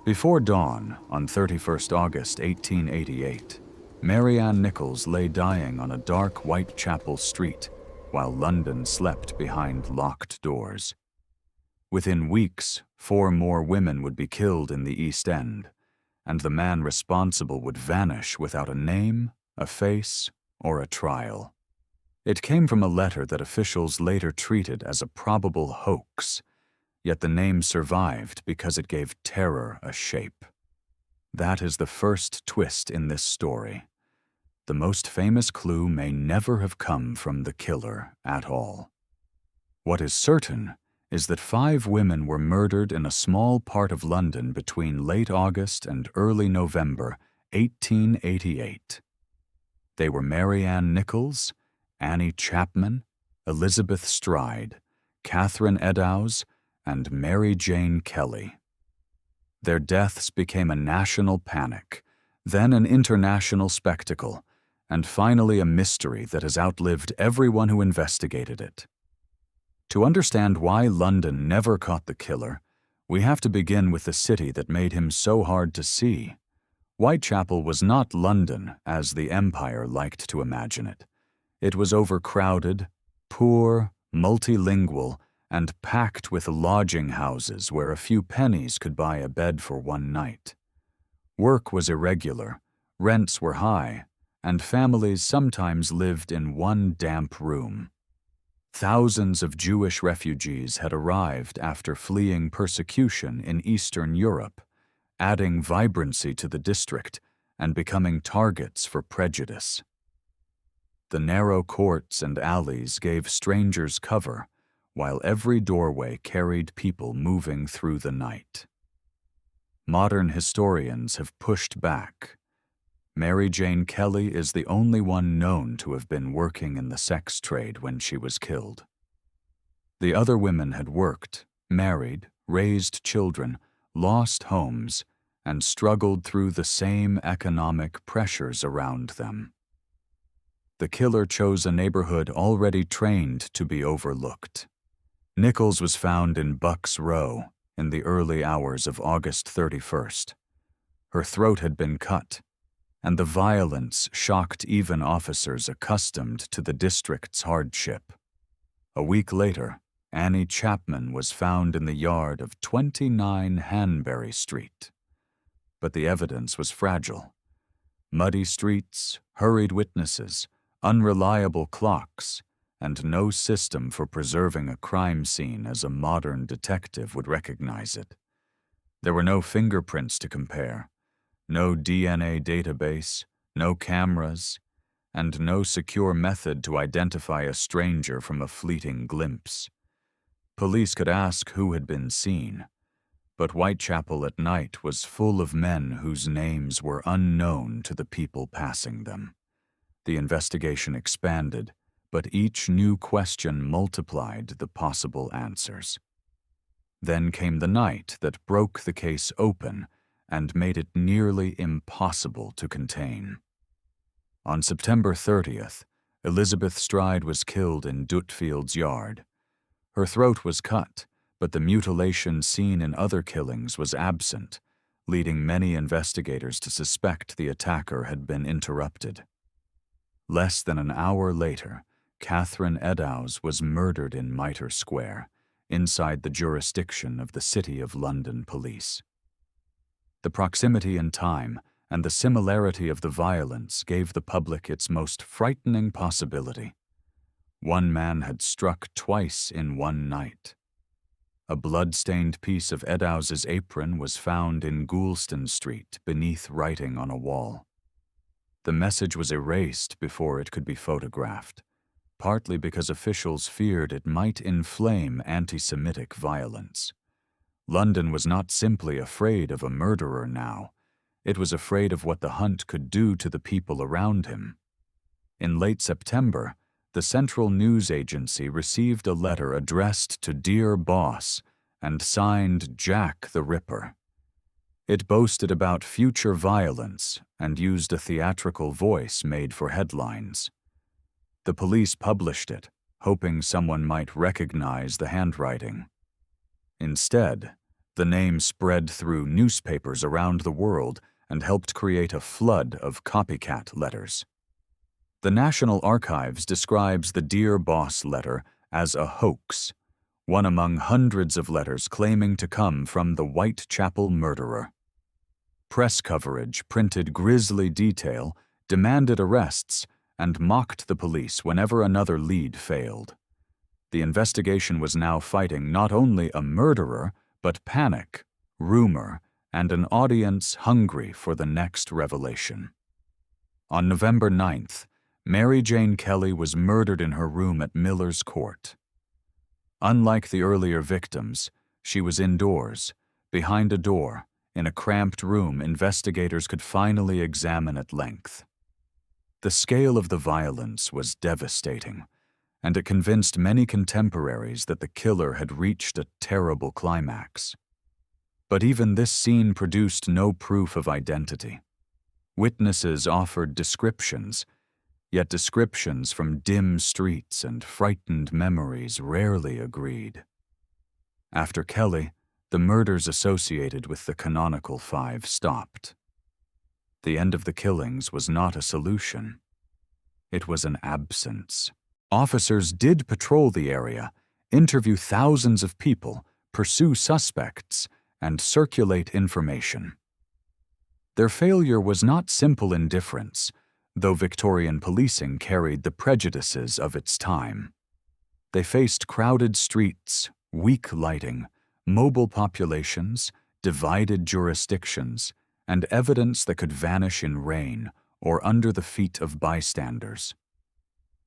Before dawn, on 31st August 1888, Mary Ann Nichols lay dying on a dark Whitechapel street while London slept behind locked doors. Within weeks, 4 more women would be killed in the East End, and the man responsible would vanish without a name, a face, or a trial. It came from a letter that officials later treated as a probable hoax, yet the name survived because it gave terror a shape. That is the first twist in this story. The most famous clue may never have come from the killer at all. What is certain is that 5 women were murdered in a small part of London between late August and early November 1888. They were Mary Ann Nichols, Annie Chapman, Elizabeth Stride, Catherine Eddowes, and Mary Jane Kelly. Their deaths became a national panic, then an international spectacle, and finally a mystery that has outlived everyone who investigated it. To understand why London never caught the killer, we have to begin with the city that made him so hard to see. Whitechapel was not London, as the Empire liked to imagine it. It was overcrowded, poor, multilingual, and packed with lodging houses where a few pennies could buy a bed for one night. Work was irregular, rents were high, and families sometimes lived in one damp room. Thousands of Jewish refugees had arrived after fleeing persecution in Eastern Europe, adding vibrancy to the district and becoming targets for prejudice. The narrow courts and alleys gave strangers cover, while every doorway carried people moving through the night. Modern historians have pushed back. Mary Jane Kelly is the only one known to have been working in the sex trade when she was killed. The other women had worked, married, raised children, lost homes, and struggled through the same economic pressures around them. The killer chose a neighborhood already trained to be overlooked. Nichols was found in Bucks Row in the early hours of August 31st. Her throat had been cut, and the violence shocked even officers accustomed to the district's hardship. A week later, Annie Chapman was found in the yard of 29 Hanbury Street. But the evidence was fragile. Muddy streets, hurried witnesses, unreliable clocks, and no system for preserving a crime scene as a modern detective would recognize it. There were no fingerprints to compare, no DNA database, no cameras, and no secure method to identify a stranger from a fleeting glimpse. Police could ask who had been seen, but Whitechapel at night was full of men whose names were unknown to the people passing them. The investigation expanded, but each new question multiplied the possible answers. Then came the night that broke the case open and made it nearly impossible to contain. On September 30th, Elizabeth Stride was killed in Dutfield's yard. Her throat was cut, but the mutilation seen in other killings was absent, leading many investigators to suspect the attacker had been interrupted. Less than an hour later, Catherine Eddowes was murdered in Mitre Square, inside the jurisdiction of the City of London Police. The proximity in time and the similarity of the violence gave the public its most frightening possibility. One man had struck twice in one night. A blood-stained piece of Eddowes's apron was found in Goulston Street beneath writing on a wall. The message was erased before it could be photographed, partly because officials feared it might inflame anti-Semitic violence. London was not simply afraid of a murderer now, it was afraid of what the hunt could do to the people around him. In late September, the Central News Agency received a letter addressed to Dear Boss and signed Jack the Ripper. It boasted about future violence and used a theatrical voice made for headlines. The police published it, hoping someone might recognize the handwriting. Instead, The name spread through newspapers around the world and helped create a flood of copycat letters. The National Archives describes the Dear Boss letter as a hoax, one among hundreds of letters claiming to come from the Whitechapel murderer. Press coverage printed grisly detail, demanded arrests, and mocked the police whenever another lead failed. The investigation was now fighting not only a murderer, but panic, rumor, and an audience hungry for the next revelation. On November 9th, Mary Jane Kelly was murdered in her room at Miller's Court. Unlike the earlier victims, she was indoors, behind a door, in a cramped room investigators could finally examine at length. The scale of the violence was devastating, and it convinced many contemporaries that the killer had reached a terrible climax. But even this scene produced no proof of identity. Witnesses offered descriptions, yet descriptions from dim streets and frightened memories rarely agreed. After Kelly, the murders associated with the canonical five stopped. The end of the killings was not a solution. It was an absence. Officers did patrol the area, interview thousands of people, pursue suspects, and circulate information. Their failure was not simple indifference, though Victorian policing carried the prejudices of its time. They faced crowded streets, weak lighting, mobile populations, divided jurisdictions, and evidence that could vanish in rain or under the feet of bystanders.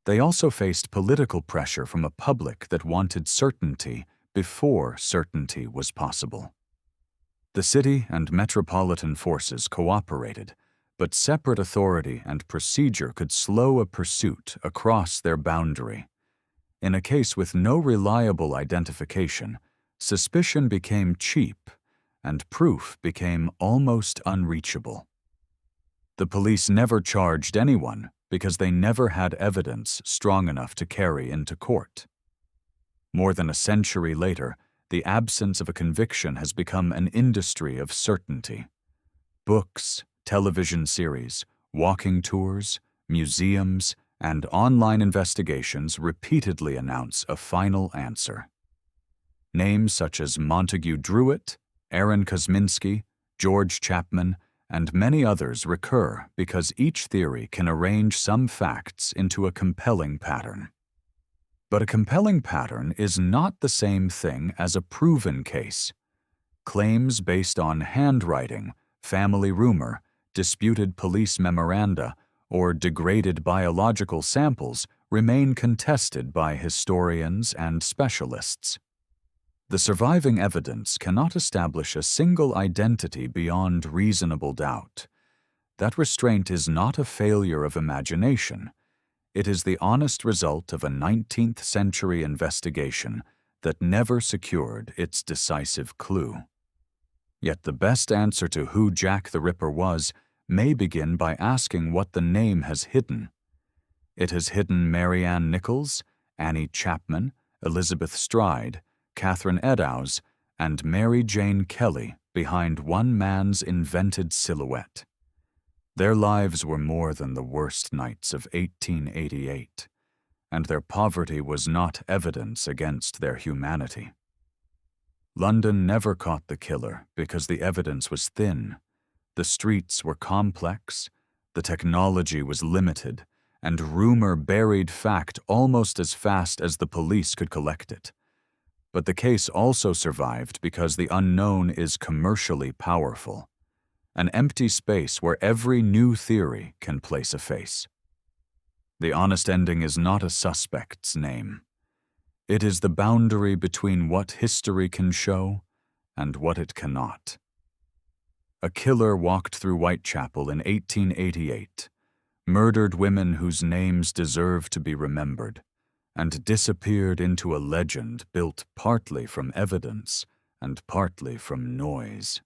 They also faced political pressure from a public that wanted certainty before certainty was possible. The city and metropolitan forces cooperated, but separate authority and procedure could slow a pursuit across their boundary. In a case with no reliable identification, suspicion became cheap, and proof became almost unreachable. The police never charged anyone because they never had evidence strong enough to carry into court. More than a century later, the absence of a conviction has become an industry of certainty. Books, television series, walking tours, museums, and online investigations repeatedly announce a final answer. Names such as Montague Druitt, Aaron Kosminski, George Chapman, and many others recur because each theory can arrange some facts into a compelling pattern. But a compelling pattern is not the same thing as a proven case. Claims based on handwriting, family rumor, disputed police memoranda, or degraded biological samples remain contested by historians and specialists. The surviving evidence cannot establish a single identity beyond reasonable doubt. That restraint is not a failure of imagination. It is the honest result of a 19th century investigation that never secured its decisive clue. Yet the best answer to who Jack the Ripper was may begin by asking what the name has hidden. It has hidden Mary Ann Nichols, Annie Chapman, Elizabeth Stride, Catherine Eddowes, and Mary Jane Kelly behind one man's invented silhouette. Their lives were more than the worst nights of 1888, and their poverty was not evidence against their humanity. London never caught the killer because the evidence was thin. The streets were complex, the technology was limited, and rumor buried fact almost as fast as the police could collect it. But the case also survived because the unknown is commercially powerful, an empty space where every new theory can place a face. The honest ending is not a suspect's name. It is the boundary between what history can show and what it cannot. A killer walked through Whitechapel in 1888, murdered women whose names deserve to be remembered, and disappeared into a legend built partly from evidence and partly from noise.